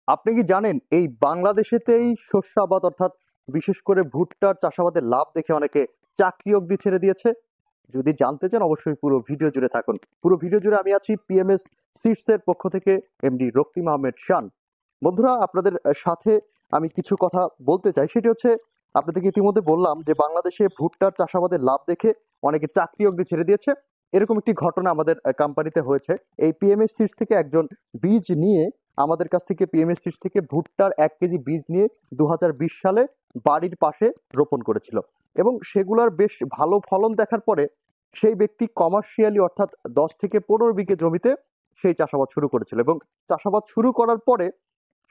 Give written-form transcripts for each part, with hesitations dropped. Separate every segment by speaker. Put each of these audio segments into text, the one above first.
Speaker 1: আপনি কি জানেন এই বাংলাদেশেতেই শস্য আবাদ অর্থাৎ বিশেষ করে ভুট্টার চাষাবাদের লাভ দেখে অনেকে চাকরি অবধি ছেড়ে দিয়েছে? যদি জানতে চান অবশ্যই পুরো ভিডিও জুড়ে থাকুন। পুরো ভিডিও জুড়ে আমি আছি পিএমএস সিডস এর পক্ষ থেকে এমডি রক্তিম আহমেদ শান। বন্ধুরা, আপনাদের সাথে আমি কিছু কথা বলতে চাই। সেটি হচ্ছে, আপনাদেরকে ইতিমধ্যে বললাম যে বাংলাদেশে ভুট্টার চাষাবাদের লাভ দেখে অনেকে চাকরি অবধি ছেড়ে দিয়েছে। এরকম একটি ঘটনা আমাদের কোম্পানিতে হয়েছে। এই পিএমএস সিডস থেকে একজন বীজ নিয়ে আমাদের কাছ থেকে পিএমএস সিডস থেকে ভুট্টার 1 কেজি বীজ নিয়ে 2020 সালে বাড়ির পাশে রোপণ করেছিল এবং সেগুলোর বেশ ভালো ফলন দেখার পরে সেই ব্যক্তি কমার্শিয়ালি অর্থাৎ 10 থেকে 15 বিঘে জমিতে সেই চাষাবাদ শুরু করেছিল এবং চাষাবাদ শুরু করার পরে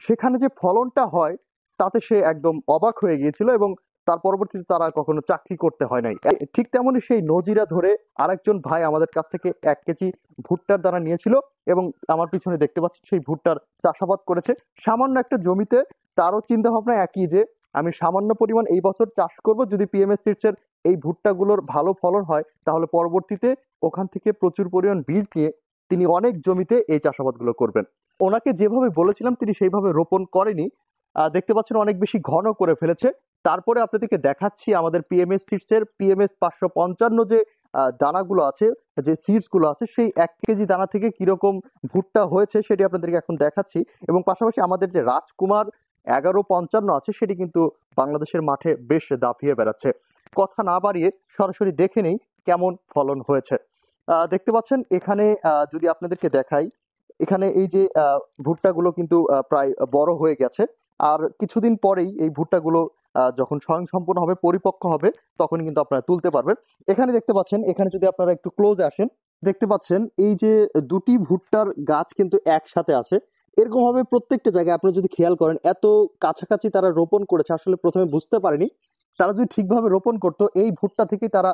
Speaker 1: সেখানে যে ফলনটা হয় তাতে সে একদম অবাক হয়ে গিয়েছিল এবং তার পরবর্তীতে তারা কখনো চাকরি করতে হয় নাই। ঠিক তেমনই সেই নজিরা ধরে আরেকজন ভাই আমাদের কাছ থেকে 1 কেজি ভুট্টার দানা নিয়েছিল এবং আমার পিছনে দেখতে পাচ্ছি সেই ভুট্টার চাষাবাদ করেছে সামান্য একটা জমিতে। তারও চিন্তা ভাবনা একই যে আমি সামান্য পরিমাণ এই বছর চাষ করব, যদি পিএমএস সিডস এর এই ভুট্টাগুলোর ভালো ফলন হয় তাহলে পরবর্তীতে ওখান থেকে প্রচুর পরিমাণ বীজ নিয়ে তিনি অনেক জমিতে এই চাষাবাদগুলো করবেন। ওনাকে যেভাবে বলেছিলাম তিনি সেইভাবে রোপণ করেনি। দেখতে পাচ্ছেন অনেক বেশি ঘন করে ফেলেছে। তারপরে আপনাদেরকে দেখাচ্ছি আমাদের পিএমএস সিডস এর পিএমএস 555 যে দানাগুলো আছে, যে সিডস গুলো আছে, সেই 1 কেজি দানা থেকে কিরকম ভুট্টা হয়েছে সেটি আপনাদেরকে এখন দেখাচ্ছি। এবং পাশাপাশি আমাদের যে রাজকুমার 1155 আছে সেটি কিন্তু বাংলাদেশের মাঠে বেশ দাপিয়ে বেড়াচ্ছে। কথা না বাড়িয়ে সরাসরি দেখে নেই কেমন ফলন হয়েছে। দেখতে পাচ্ছেন এখানে, যদি আপনাদেরকে দেখাই, এখানে এই যে ভুট্টাগুলো কিন্তু প্রায় বড় হয়ে গেছে। আর কিছুদিন পরেই এই ভুট্টাগুলো যখন স্বয়ংসম্পূর্ণ হবে, পরিপক্ক হবে, তখন কিন্তু আপনারা তুলতে পারবেন। এখানে দেখতে পাচ্ছেন, এখানে যদি আপনারা একটু ক্লোজে আসেন, দেখতে পাচ্ছেন এই যে দুটি ভুট্টার গাছ কিন্তু একসাথে আছে। এরকম ভাবে প্রত্যেকটা জায়গায় আপনারা যদি খেয়াল করেন, এত কাছাকাছি তারা রোপণ করেছে। আসলে প্রথমে বুঝতে পারিনি, তারা যদি ঠিকভাবে রোপণ করতো এই ভুট্টা থেকেই তারা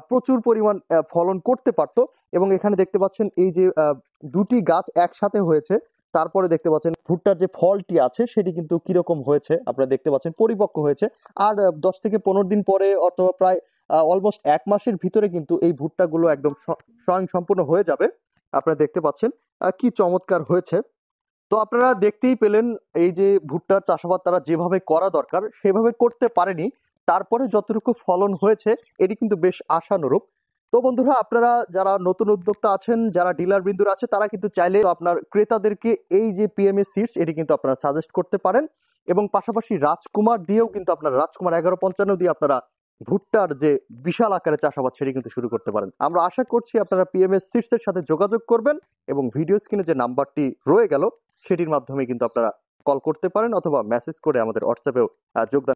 Speaker 1: প্রচুর পরিমাণ ফলন করতে পারতো। এবং এখানে দেখতে পাচ্ছেন এই যে দুটি গাছ একসাথে হয়েছে, তারপরে দেখতে পাচ্ছেন ভুট্টার যে ফলটি আছে সেটি কিন্তু কিরকম হয়েছে আপনারা দেখতে পাচ্ছেন, পরিপক্ক হয়েছে। আর 10 থেকে 15 দিন পরে অথবা প্রায় অলমোস্ট 1 মাসের ভিতরে কিন্তু এই ভুট্টাগুলো একদম স্বয়ংসম্পূর্ণ হয়ে যাবে। আপনারা দেখতে পাচ্ছেন কি চমৎকার হয়েছে। তো আপনারা দেখতেই পেলেন এই যে ভুট্টার চাষাবাদ তারা যেভাবে করা দরকার সেভাবে করতে পারেনি, তারপরে যতটুকু ফলন হয়েছে এটি কিন্তু বেশ আশানুরূপ। তো বন্ধুরা, আপনারা যারা নতুন উদ্যোক্তা আছেন, যারা ডিলার বিন্দুর আছে, তারা কিন্তু চাইলে আপনার ক্রেতাদেরকে এই যে পিএমএস সিডস এটি কিন্তু আপনারা সাজেস্ট করতে পারেন। এবং পাশাপাশি রাজকুমার দিয়েও কিন্তু আপনারা, রাজকুমার 1155 দিয়ে আপনারা ভুট্টার যে বিশাল আকারে চাষাবাদ সেটি কিন্তু শুরু করতে পারেন। আমরা আশা করছি আপনারা পিএমএস সিডস এর সাথে যোগাযোগ করবেন এবং ভিডিও স্ক্রিনে যে নাম্বারটি রয়ে গেল সেটির মাধ্যমে কিন্তু আপনারা কল করতে পারেন অথবা মেসেজ করে আমাদের হোয়াটসঅ্যাপেও যোগদান